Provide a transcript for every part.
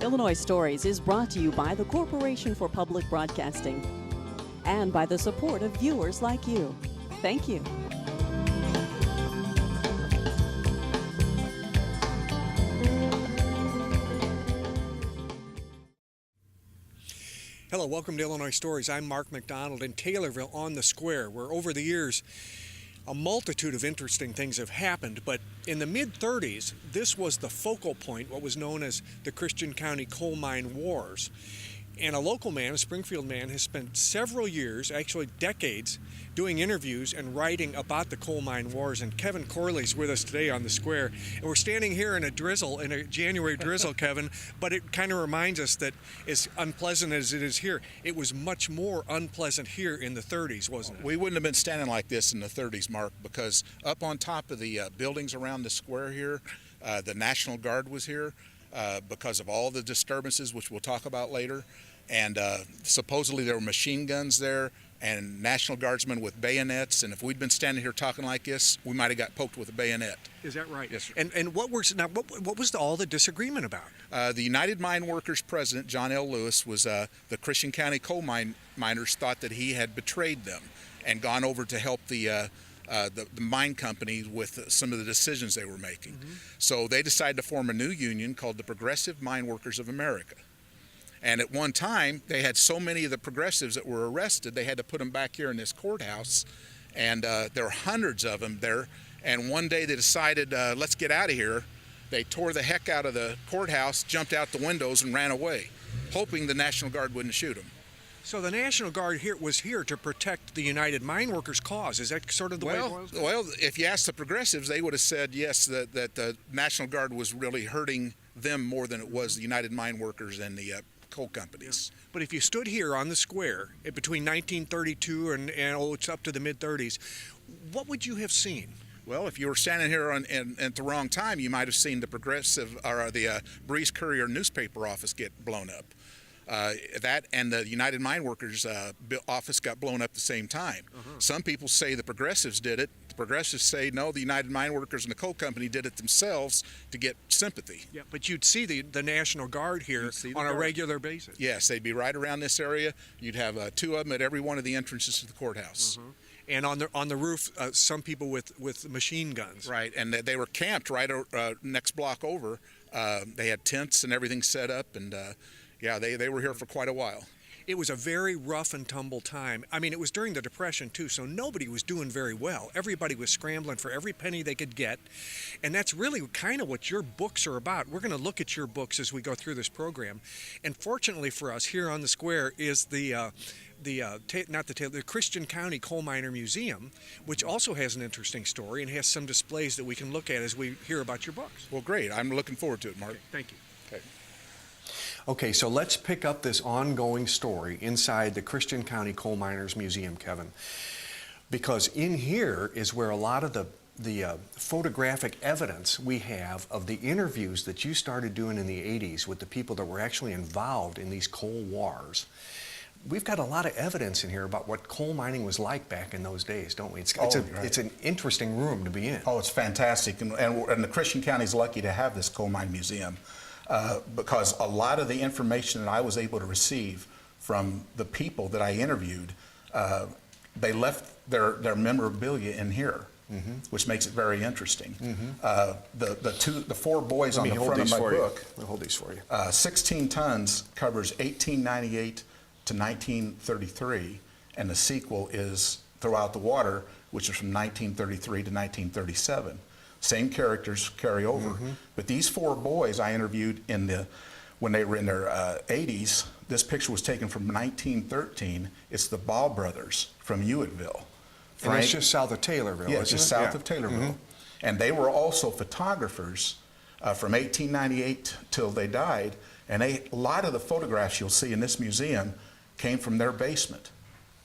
Illinois Stories is brought to you by the Corporation for Public Broadcasting and by the support of viewers like you. Thank you. Hello, welcome to Illinois Stories. I'm Mark McDonald in Taylorville on the Square, where over the years a multitude of interesting things have happened, but in the mid-30s, this was the focal point, what was known as the Christian County Coal Mine Wars. And a local man, a Springfield man, has spent several years, actually decades, doing interviews and writing about the coal mine wars. And Kevin Corley's with us today on the Square. And we're standing here in a drizzle, in a January drizzle, Kevin, but it kind of reminds us that as unpleasant as it is here, it was much more unpleasant here in the 30s, wasn't it? We wouldn't have been standing like this in the 30s, Mark, because up on top of the buildings around the square here, the National Guard was here. Because of all the disturbances, which we'll talk about later. And supposedly there were machine guns there and National Guardsmen with bayonets. And if we'd been standing here talking like this, we might have got poked with a bayonet. Is that right? Yes, sir. And what was all the disagreement about? The United Mine Workers president, John L. Lewis, was the Christian County coal miners thought that he had betrayed them and gone over to help the mine company with some of the decisions they were making. Mm-hmm. So they decided to form a new union called the Progressive Mine Workers of America. And at one time, they had so many of the progressives that were arrested, they had to put them back here in this courthouse. And there were hundreds of them there. And one day they decided, let's get out of here. They tore the heck out of the courthouse, jumped out the windows, and ran away, hoping the National Guard wouldn't shoot them. So the National Guard was here to protect the United Mine Workers' cause. Is that sort of the way it was? Well, if you asked the progressives, they would have said yes, that the National Guard was really hurting them more than it was the United Mine Workers and the coal companies. Yeah. But if you stood here on the Square between 1932 and it's up to the mid-30s, what would you have seen? Well, if you were standing here at the wrong time, you might have seen the Progressive or the Breeze Courier newspaper office get blown up. That and the United Mine Workers office got blown up at the same time. Uh-huh. Some people say the progressives did it. The progressives say no, the United Mine Workers and the coal company did it themselves to get sympathy. Yeah, but you'd see the National Guard here on a regular basis. Yes, they'd be right around this area. You'd have two of them at every one of the entrances to the courthouse. Uh-huh. And on the roof, some people with machine guns. Right, and they were camped right next block over. They had tents and everything set up, and yeah, they were here for quite a while. It was a very rough and tumble time. I mean, it was during the Depression, too, so nobody was doing very well. Everybody was scrambling for every penny they could get, and that's really kind of what your books are about. We're going to look at your books as we go through this program, and fortunately for us, here on the Square is the Christian County Coal Miner Museum, which also has an interesting story and has some displays that we can look at as we hear about your books. Well, great. I'm looking forward to it, Mark. Okay, thank you. Okay. Okay, so let's pick up this ongoing story inside the Christian County Coal Miners Museum, Kevin, because in here is where a lot of the photographic evidence we have of the interviews that you started doing in the 80s with the people that were actually involved in these coal wars. We've got a lot of evidence in here about what coal mining was like back in those days, don't we? It's an interesting room to be in. Oh, it's fantastic, and the Christian County is lucky to have this coal mine museum. Because a lot of the information that I was able to receive from the people that I interviewed, they left their memorabilia in here, mm-hmm. which makes it very interesting. Mm-hmm. The four boys on the front of my book. Let me hold these for you. 16 tons covers 1898 to 1933, and the sequel is Throughout the Water, which is from 1933 to 1937. Same characters carry over. Mm-hmm. But these four boys I interviewed when they were in their 80s, this picture was taken from 1913. It's the Ball brothers from Hewitttville. And it's just south of Taylorville, yeah, it's just south of Taylorville. Mm-hmm. And they were also photographers from 1898 till they died. And a lot of the photographs you'll see in this museum came from their basement.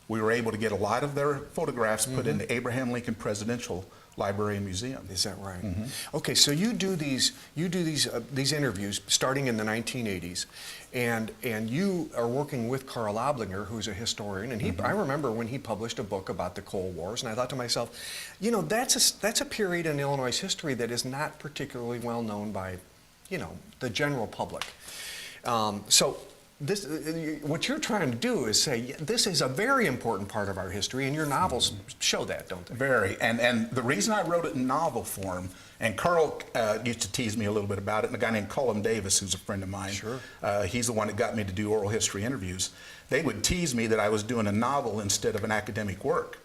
We were able to get a lot of their photographs put in the Abraham Lincoln Presidential Library and Museum. Is that right? Mm-hmm. Okay, so you do these interviews starting in the 1980s, and you are working with Carl Oblinger, who's a historian, and I remember when he published a book about the Coal Wars, and I thought to myself, you know, that's a period in Illinois history that is not particularly well known by, you know, the general public. So this, what you're trying to do is say, this is a very important part of our history, and your novels show that, don't they? Very. And the reason I wrote it in novel form, and Carl used to tease me a little bit about it, and a guy named Colin Davis, who's a friend of mine, Sure. He's the one that got me to do oral history interviews. They would tease me that I was doing a novel instead of an academic work.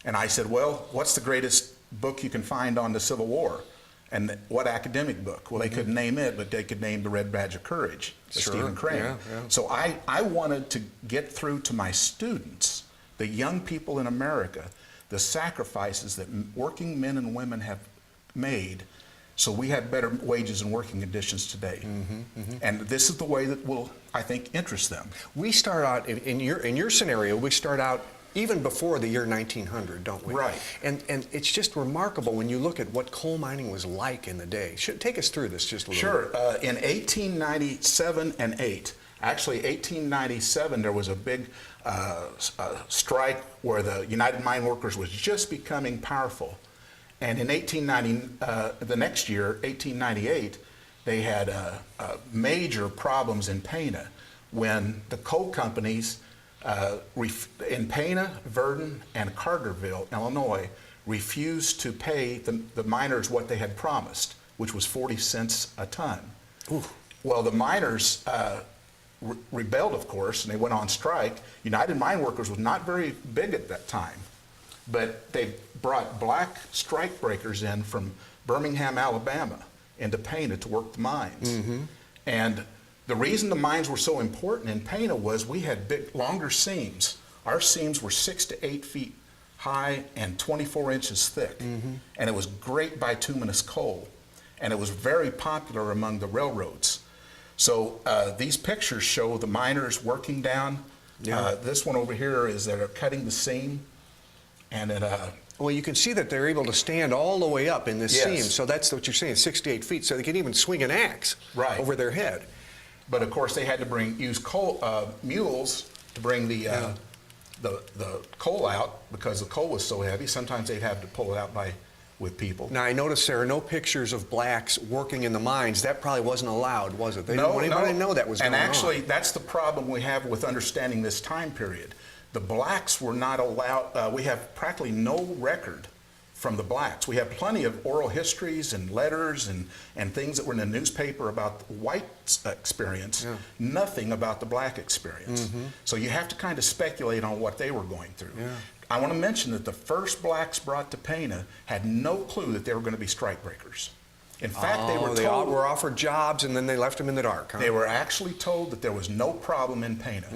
And I said, well, what's the greatest book you can find on the Civil War? And what academic book? Well, they couldn't name it, but they could name The Red Badge of Courage, by Sure. Stephen Crane. Yeah, yeah. So I wanted to get through to my students, the young people in America, the sacrifices that working men and women have made so we have better wages and working conditions today. And this is the way that will, I think, interest them. We start out, in your scenario, we start out even before the year 1900, don't we? Right. And it's just remarkable when you look at what coal mining was like in the day. Take us through this just a little Sure. bit. In 1897 and 8, actually 1897, there was a big strike where the United Mine Workers was just becoming powerful. And in 1890, the next year, 1898, they had major problems in Pana when the coal companies in Pana, Verdun, and Carterville, Illinois, refused to pay the miners what they had promised, which was 40 cents a ton. Ooh. Well, the miners rebelled, of course, and they went on strike. United Mine Workers was not very big at that time, but they brought black strike breakers in from Birmingham, Alabama, into Pana to work the mines. And the reason the mines were so important in Pana was we had big, longer seams. Our seams were 6 to 8 feet high and 24 inches thick. And it was great bituminous coal. And it was very popular among the railroads. So these pictures show the miners working down. Yeah. This one over here is they're cutting the seam. And it, Well, you can see that they're able to stand all the way up in this Yes. seam. So that's what you're saying, 6 to 8 feet. So they can even swing an axe Right. over their head. but of course they had to use mules to bring the coal out because the coal was so heavy. Sometimes they'd have to pull it out with people. Now, I noticed there are no pictures of blacks working in the mines. That probably wasn't allowed, was it? They didn't want anybody to know that was going on. And actually, that's the problem we have with understanding this time period. The blacks were not allowed, we have practically no record from the blacks. We have plenty of oral histories and letters and things that were in the newspaper about the white experience, nothing about the black experience. So you have to kind of speculate on what they were going through. I want to mention that the first blacks brought to Pana had no clue that they were going to be strikebreakers. In fact, they were told, were offered jobs and then they left them in the dark, huh? they were actually told that there was no problem in Pana.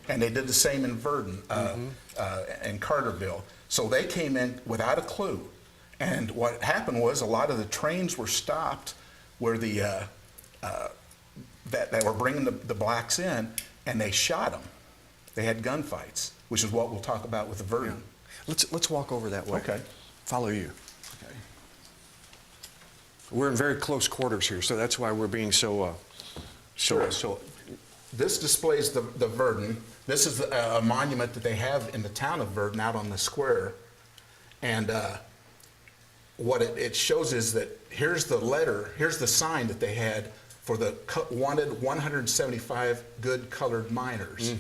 And they did the same in Verdun and Carterville. So they came in without a clue. And what happened was a lot of the trains were stopped where that were bringing the blacks in, and they shot them. They had gunfights, which is what we'll talk about with the Verdun. Let's walk over that way. Okay. Follow you. Okay. We're in very close quarters here, so that's why we're being so. Sure. So this displays the Verdun. This is a monument that they have in the town of Verdun out on the square. And what it shows is that here's the letter, here's the sign that they had for the wanted 175 good colored miners.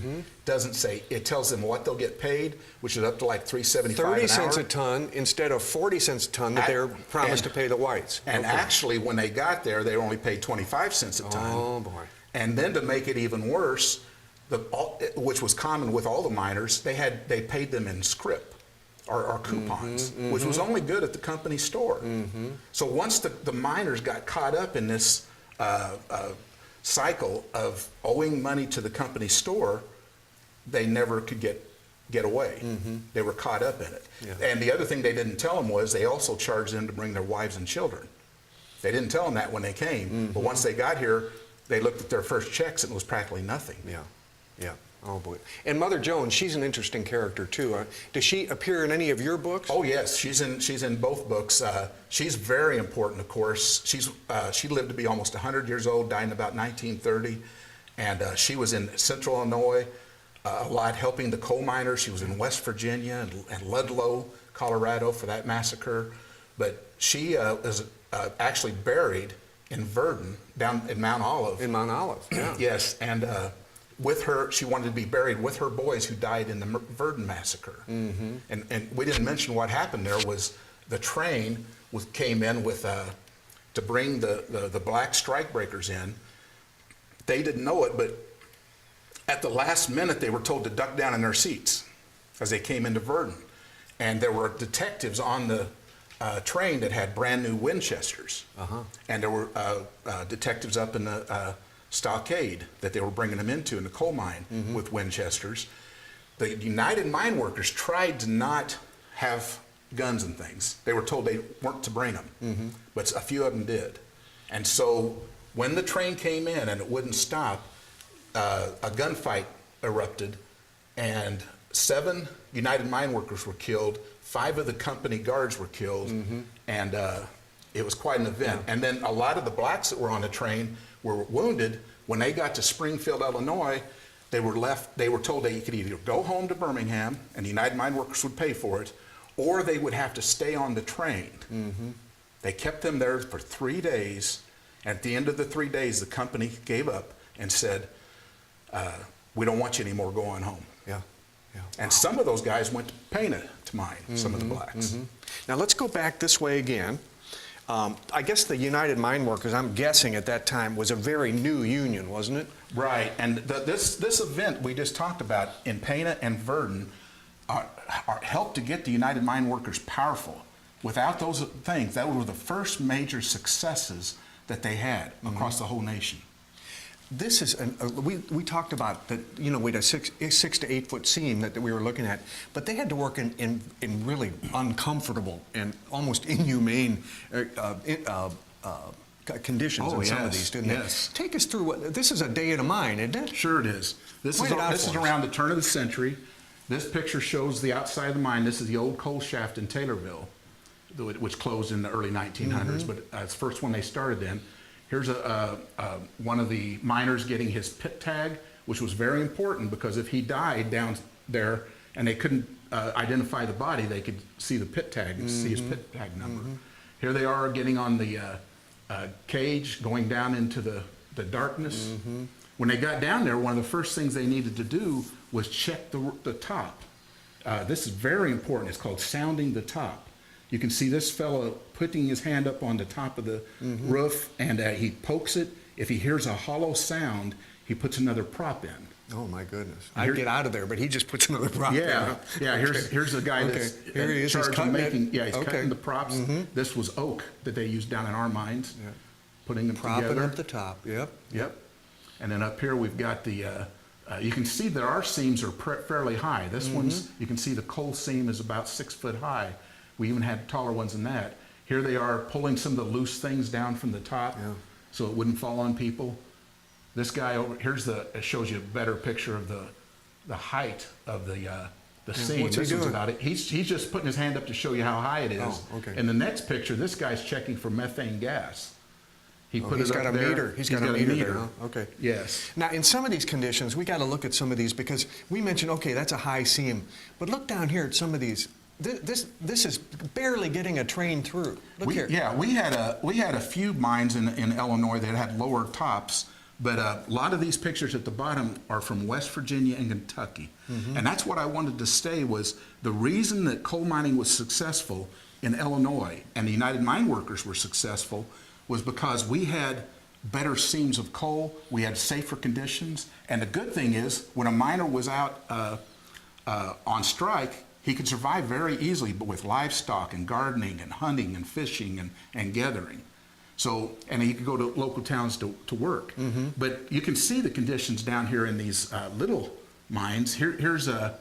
Doesn't say, it tells them what they'll get paid, which is up to like $3.75 an hour. 30 cents a ton instead of 40 cents a ton that they're promised to pay the whites. And actually, when they got there, they were only paid 25 cents a ton. Oh, boy. And then to make it even worse, which was common with all the miners, they paid them in scrip or coupons, which was only good at the company store. So once the miners got caught up in this cycle of owing money to the company store, they never could get away. They were caught up in it. And the other thing they didn't tell them was they also charged them to bring their wives and children. They didn't tell them that when they came, but once they got here, they looked at their first checks and it was practically nothing. Yeah. Oh, boy. And Mother Joan, she's an interesting character, too. Does she appear in any of your books? Oh, yes. She's in both books. She's very important, of course. She lived to be almost 100 years old, died in about 1930. And she was in Central Illinois a lot helping the coal miners. She was in West Virginia and Ludlow, Colorado for that massacre. But she is actually buried in Verdun, down in Mount Olive. In Mount Olive, yeah. Yes, and with her, she wanted to be buried with her boys who died in the Verdun Massacre. And we didn't mention what happened there was the train came in with to bring the black strikebreakers in. They didn't know it, but at the last minute they were told to duck down in their seats as they came into Verdun. And there were detectives on the train that had brand new Winchesters. And there were detectives up in the stockade that they were bringing them into in the coal mine with Winchesters. The United Mine Workers tried to not have guns and things. They were told they weren't to bring them, but a few of them did. And so when the train came in and it wouldn't stop, a gunfight erupted, and 7 United Mine Workers were killed, 5 of the company guards were killed, and it was quite an event. And then a lot of the blacks that were on the train were wounded. When they got to Springfield, Illinois, they were told they could either go home to Birmingham, and the United Mine Workers would pay for it, or they would have to stay on the train. They kept them there for 3 days. At the end of the 3 days, the company gave up and said, we don't want you anymore, go on home. And some of those guys went to Pana to mine, some of the blacks. Now let's go back this way again. I guess the United Mine Workers, I'm guessing at that time, was a very new union, wasn't it? Right, and this event we just talked about in Pana and Verdun helped to get the United Mine Workers powerful. Without those things, that were the first major successes that they had across the whole nation. This is, we talked about that, you know, we had a 6 to 8 foot seam that we were looking at, but they had to work in really uncomfortable and almost inhumane conditions in some of these, didn't they? Take us through this is a day in a mine, isn't it? Sure it is. This is around the turn of the century. This picture shows the outside of the mine. This is the old coal shaft in Taylorville, which closed in the early 1900s, but it's the first one they started in. Here's one of the miners getting his pit tag, which was very important because if he died down there and they couldn't identify the body, they could see the pit tag and see his pit tag number. Here they are getting on the cage, going down into the darkness. When they got down there, one of the first things they needed to do was check the top. This is very important. It's called sounding the top. You can see this fellow putting his hand up on the top of the roof, and he pokes it. If he hears a hollow sound, he puts another prop in. Oh my goodness! I'd get out of there, but he just puts another prop in. Yeah. Here's a guy that's here he is. in charge He's of making. it. He's cutting the props. This was oak that they used down in our mines, putting them propping together. up the top. Yep. And then up here we've got the. You can see that our seams are fairly high. This one's, you can see the coal seam is about 6 foot high. We even had taller ones than that. Here they are pulling some of the loose things down from the top so it wouldn't fall on people. This guy over here's it shows you a better picture of the height of the seam. What's he This one's doing? about it. He's just putting his hand up to show you how high it is. Oh, okay. In the next picture, this guy's checking for methane gas. He put He's it got up a there. meter. He's got a meter there, huh? Okay. Yes. Now, in some of these conditions, we got to look at some of these because we mentioned, okay, that's a high seam, but look down here at some of these. This is barely getting a train through. Look here. Yeah, we had a few mines in Illinois that had lower tops, but a lot of these pictures at the bottom are from West Virginia and Kentucky, and that's what I wanted to say was the reason that coal mining was successful in Illinois and the United Mine Workers were successful was because we had better seams of coal, we had safer conditions, and the good thing is when a miner was out on strike, he could survive very easily, but with livestock and gardening and hunting and fishing and gathering. So, and he could go to local towns to work. But you can see the conditions down here in these little mines. Here's a,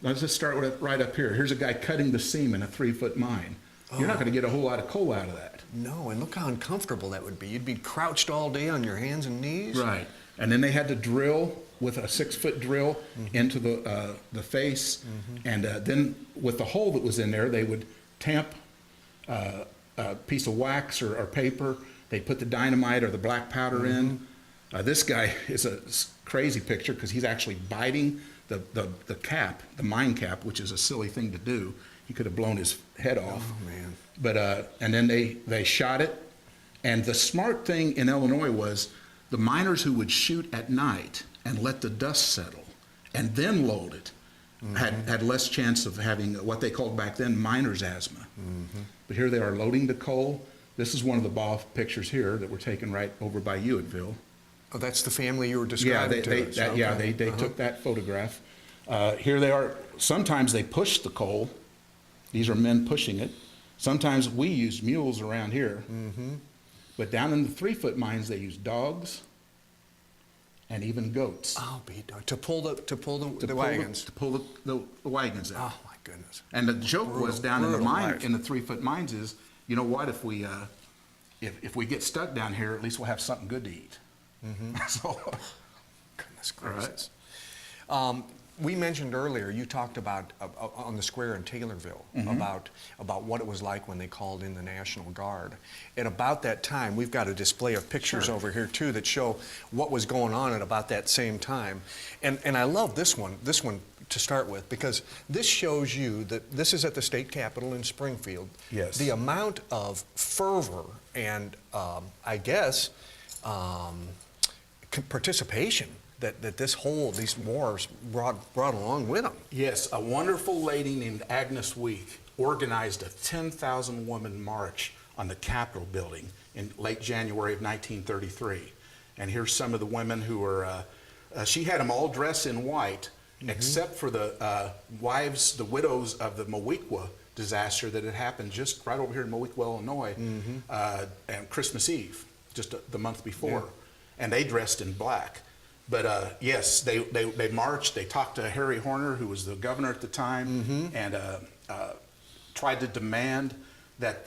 let's just start with right up here. Here's a guy cutting the seam in a 3 foot mine. You're not going to get a whole lot of coal out of that. No, and look how uncomfortable that would be. You'd be crouched all day on your hands and knees. Right. And then they had to drill with a 6 foot drill into the face, and then with the hole that was in there, they would tamp a piece of wax or paper. They put the dynamite or the black powder in. This guy is a crazy picture because he's actually biting the cap, the mine cap, which is a silly thing to do. He could have blown his head off. Oh man! But and then they shot it, And the smart thing in Illinois was the miners who would shoot at night and let the dust settle and then load it had less chance of having what they called back then miner's asthma. But here they are loading the coal. This is one of the ball pictures here that were taken right over by Ewitville. Oh, that's the family you were describing to us. They took that photograph. Here they are. Sometimes they push the coal. These are men pushing it. Sometimes we use mules around here. But down in the 3-foot mines, they use dogs and even goats. Oh, to pull the wagons. To pull the wagons out. Oh, my goodness. And the joke was down in the mine, in the 3-foot mines is, you know what, if we get stuck down here, at least we'll have something good to eat. So, goodness gracious. Right. We mentioned earlier, you talked about on the square in Taylorville about what it was like when they called in the National Guard. At about that time, we've got a display of pictures over here too that show what was going on at about that same time. And I love this one to start with, because this shows you that this is at the state capitol in Springfield. Yes. The amount of fervor and I guess participation that these wars brought along with them. yes, a wonderful lady named Agnes Week organized a 10,000 woman march on the Capitol building in late January of 1933. And here's some of the women who were, she had them all dressed in white, except for the wives, the widows of the Moweaqua disaster that had happened just right over here in Moweaqua, Illinois, and Christmas Eve, just the month before. And they dressed in black. But yes, they marched. They talked to Harry Horner, who was the governor at the time, and tried to demand that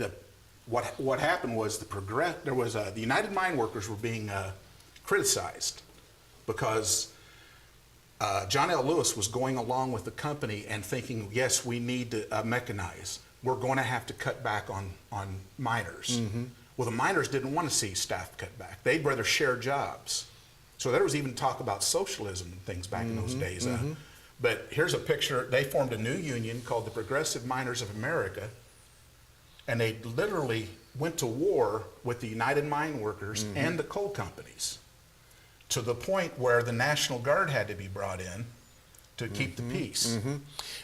what happened was the United Mine Workers were being criticized because John L. Lewis was going along with the company and thinking, yes, we need to mechanize. We're going to have to cut back on miners. Well, the miners didn't want to see staff cut back. They'd rather share jobs. So there was even talk about socialism and things back in those days. But here's a picture. They formed a new union called the Progressive Miners of America, and they literally went to war with the United Mine Workers and the coal companies, to the point where the National Guard had to be brought in to keep the peace.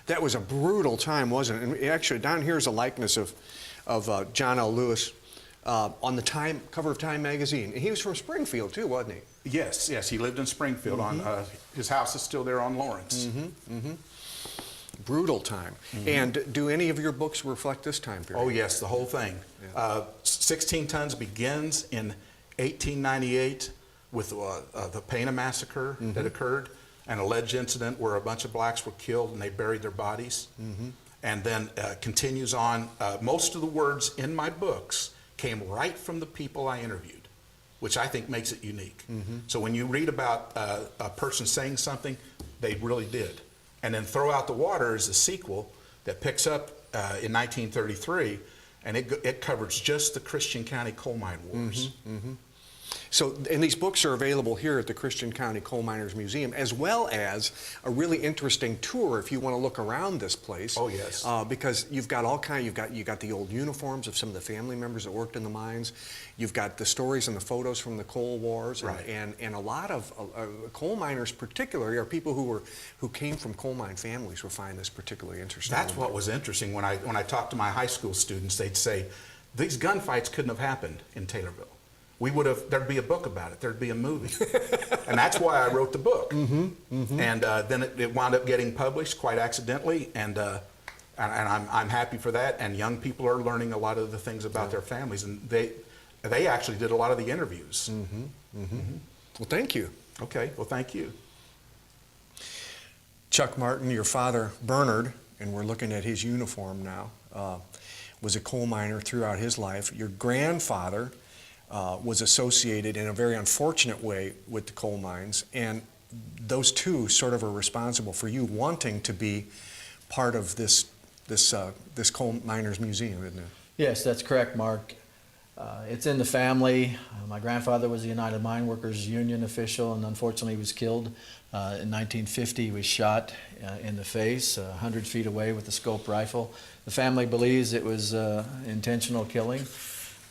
That was a brutal time, wasn't it? And actually, down here is a likeness of John L. Lewis on the cover of Time magazine. And he was from Springfield too, wasn't he? Yes, he lived in Springfield. His house is still there on Lawrence. Brutal time. And do any of your books reflect this time period? Oh yes, the whole thing. 16 Tons begins in 1898 with the Verdun Massacre that occurred, an alleged incident where a bunch of blacks were killed and they buried their bodies. And then continues on. Most of the words in my books came right from the people I interviewed, which I think makes it unique. So when you read about a person saying something, they really did. And then Throw Out the Water is a sequel that picks up in 1933, and it covers just the Christian County coal mine wars. So, and these books are available here at the Christian County Coal Miners Museum, as well as a really interesting tour if you want to look around this place. Oh yes. Because you've got all kinds. You got the old uniforms of some of the family members that worked in the mines. You've got the stories and the photos from the coal wars, and a lot of coal miners, particularly, are people who came from coal mine families who find this particularly interesting. That's what was interesting when I talked to my high school students. They'd say, these gunfights couldn't have happened in Taylorville. There'd be a book about it, there'd be a movie. And that's why I wrote the book. And then it wound up getting published quite accidentally, and I'm happy for that. And young people are learning a lot of the things about their families, and they actually did a lot of the interviews. Well, thank you. Okay, well, thank you. Chuck Martin, your father, Bernard, and we're looking at his uniform now, was a coal miner throughout his life. Your grandfather was associated in a very unfortunate way with the coal mines, and those two sort of are responsible for you wanting to be part of this coal miners museum, isn't it? Yes, that's correct, Mark. It's in the family. My grandfather was a United Mine Workers Union official, and unfortunately was killed in 1950. He was shot in the face 100 feet away with a scope rifle. The family believes it was intentional killing.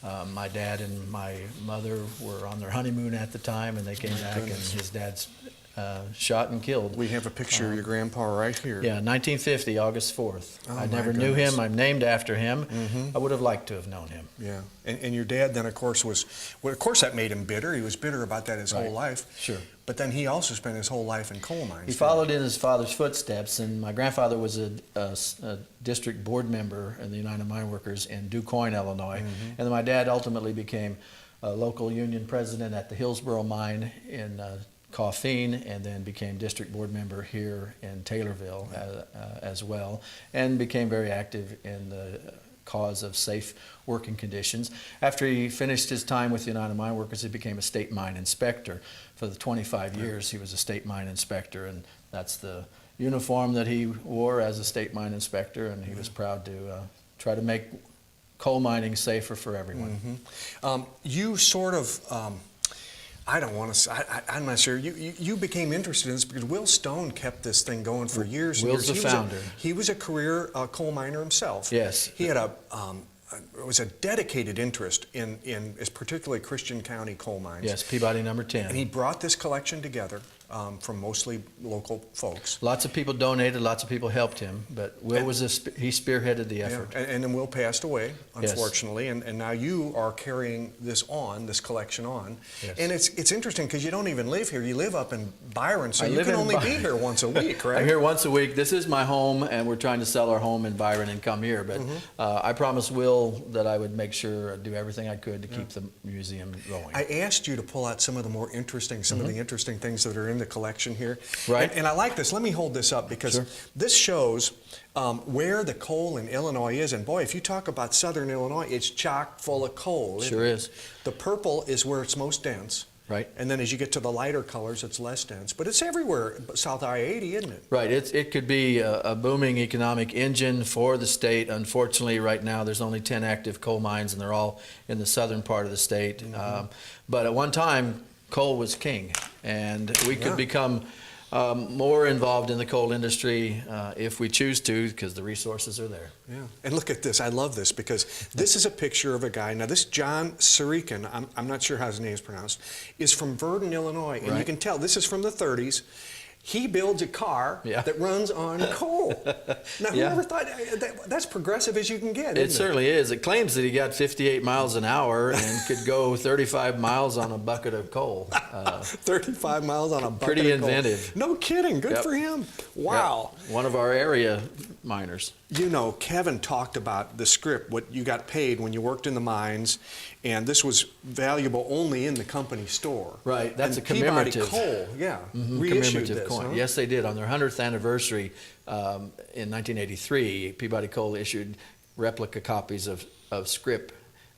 My dad and my mother were on their honeymoon at the time, and they came back, and his dad's shot and killed. We have a picture of your grandpa right here. Yeah, 1950, August 4th. Oh, I my never knew goodness. him. I'm named after him. I would have liked to have known him. Yeah, and your dad then, of course, of course that made him bitter. He was bitter about that his whole life. Sure. But then he also spent his whole life in coal mines. He followed in his father's footsteps, and my grandfather was a district board member in the United Mine Workers in DuQuoin, Illinois. And then my dad ultimately became a local union president at the Hillsboro mine in Coffeen, and then became district board member here in Taylorville as well, and became very active in the cause of safe working conditions. After he finished his time with the United Mine Workers, he became a state mine inspector. For the 25 years, he was a state mine inspector, and that's the uniform that he wore as a state mine inspector, and he was proud to try to make coal mining safer for everyone. You sort of, I don't want to. I'm not sure. You became interested in this because Will Stone kept this thing going for years. Will's the founder. He was a career coal miner himself. Yes. He had it was a dedicated interest in particularly Christian County coal mines. Yes, Peabody number 10. And he brought this collection together from mostly local folks. Lots of people donated, lots of people helped him, but Will he spearheaded the effort. Yeah. And then Will passed away, unfortunately, Yes. and now you are carrying this collection on. Yes. And it's interesting because you don't even live here. You live up in Byron, so I you live can in only be Byron. here once a week, right? I'm here once a week. This is my home, and we're trying to sell our home in Byron and come here. But I promised Will that I would make sure I'd do everything I could to keep the museum going. I asked you to pull out some of the more interesting, of the interesting things that are in the collection here. Right. And I like this. Let me hold this up because this shows where the coal in Illinois is. And boy, if you talk about southern Illinois, it's chock full of coal. Sure is. The purple is where it's most dense. Right. And then as you get to the lighter colors, it's less dense. But it's everywhere, south I-80, isn't it? Right. It could be a booming economic engine for the state. Unfortunately, right now, there's only 10 active coal mines, and they're all in the southern part of the state. But at one time, coal was king, and we could become more involved in the coal industry if we choose to, because the resources are there. Yeah. And look at this. I love this because this is a picture of a guy. Now, this John Sirican, I'm not sure how his name is pronounced, is from Verdun, Illinois. And you can tell this is from the 30s. He builds a car that runs on coal. Now, whoever thought that's progressive as you can get, isn't it? It certainly is. It claims that he got 58 miles an hour and could go 35 miles on a bucket of coal. 35 miles on a bucket Pretty of coal. inventive. No kidding. Good for him. Wow. Yep. One of our area miners. You know, Kevin talked about the script, what you got paid when you worked in the mines, and this was valuable only in the company store. Right, that's and a commemorative. Peabody Coal, reissued Commemorative this, coin. huh? Yes, they did. On their 100th anniversary in 1983, Peabody Coal issued replica copies of scrip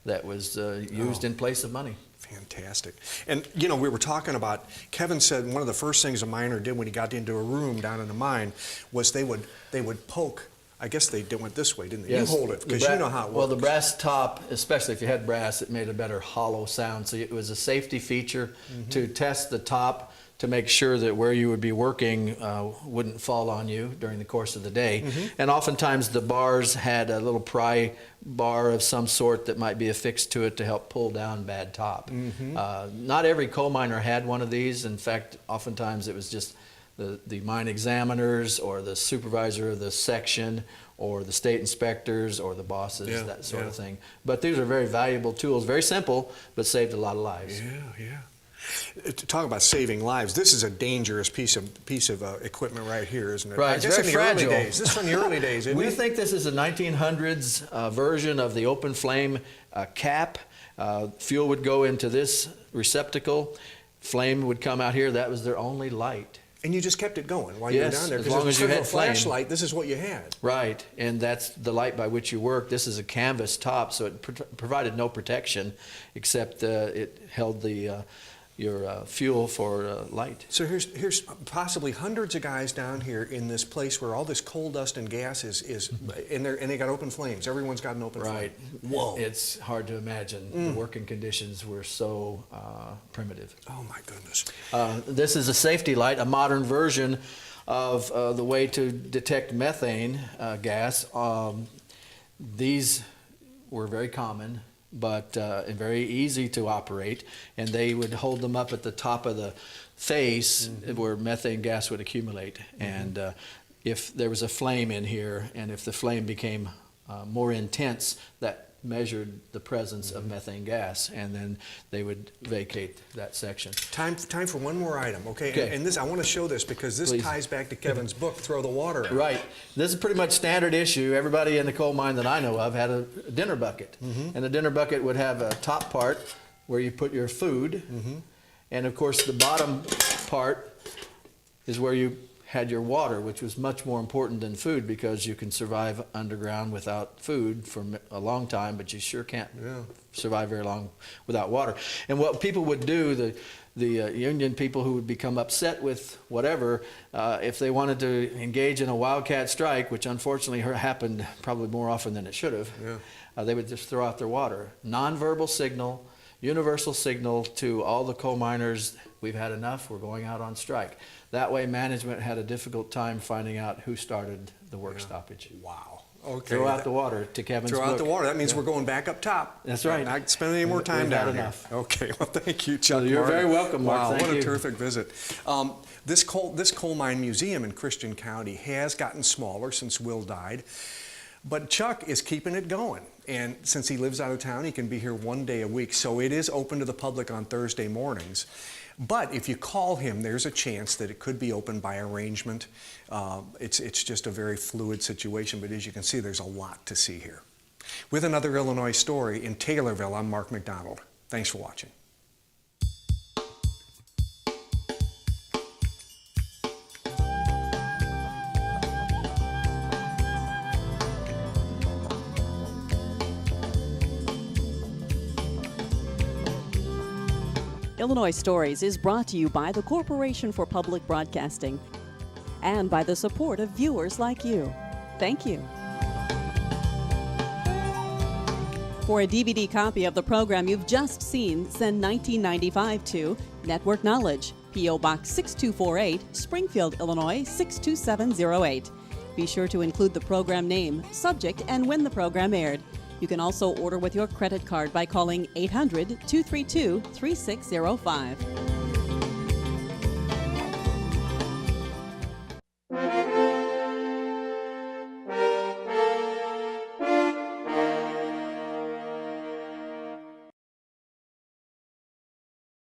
that was used in place of money. Fantastic. And, you know, we were talking about, Kevin said one of the first things a miner did when he got into a room down in the mine was they would poke. I guess they went this way, didn't they? Yes. You hold it, because you know how it works. Well, the brass top, especially if you had brass, it made a better hollow sound. So it was a safety feature to test the top to make sure that where you would be working wouldn't fall on you during the course of the day. And oftentimes the bars had a little pry bar of some sort that might be affixed to it to help pull down bad top. Not every coal miner had one of these. In fact, oftentimes it was just the mine examiners or the supervisor of the section or the state inspectors or the bosses, that sort of thing. But these are very valuable tools, very simple, but saved a lot of lives. To talk about saving lives, this is a dangerous piece of equipment right here, isn't it? Right, it's very fragile. This is from the early days, isn't it? We think this is a 1900s version of the open flame cap. Fuel would go into this receptacle. Flame would come out here. That was their only light. And you just kept it going while you were down there? As long as you had a flashlight, this is what you had. Right, and that's the light by which you work. This is a canvas top, so it provided no protection, except it held your fuel for light. So here's possibly hundreds of guys down here in this place where all this coal dust and gas is and they got open flames. Everyone's got an open flame. Right. Whoa. It's hard to imagine. The working conditions were so primitive. Oh my goodness. This is a safety light, a modern version of the way to detect methane gas. These were very common but very easy to operate, and they would hold them up at the top of the face where methane gas would accumulate. And if there was a flame in here, and if the flame became more intense, that measured the presence of methane gas, and then they would vacate that section. Time for one more item, okay? And this, I want to show this because this ties back to Kevin's book, Throw the Water Out. Right. This is pretty much standard issue. Everybody in the coal mine that I know of had a dinner bucket. And the dinner bucket would have a top part where you put your food, and of course the bottom part is where you had your water, which was much more important than food, because you can survive underground without food for a long time, but you sure can't survive very long without water. And what people would do, the union people who would become upset with whatever, if they wanted to engage in a wildcat strike, which unfortunately happened probably more often than it should have, they would just throw out their water. Nonverbal signal, universal signal to all the coal miners: we've had enough, we're going out on strike. That way management had a difficult time finding out who started the work stoppage. Wow. Okay. Throw out the water, to Kevin's book. Throw out the water. That means we're going back up top. That's right. Not spending any more time down here. Okay. Well, thank you, Chuck. You're very welcome, Mark. Wow, Thank what a you. terrific visit. This coal mine museum in Christian County has gotten smaller since Will died, but Chuck is keeping it going. And since he lives out of town, he can be here one day a week. So it is open to the public on Thursday mornings. But if you call him, there's a chance that it could be open by arrangement. It's just a very fluid situation, but as you can see, there's a lot to see here. With another Illinois story in Taylorville, I'm Mark McDonald. Thanks for watching. Illinois Stories is brought to you by the Corporation for Public Broadcasting and by the support of viewers like you. Thank you. For a DVD copy of the program you've just seen, send 1995 to Network Knowledge, P.O. Box 6248, Springfield, Illinois 62708. Be sure to include the program name, subject, and when the program aired. You can also order with your credit card by calling 800-232-3605.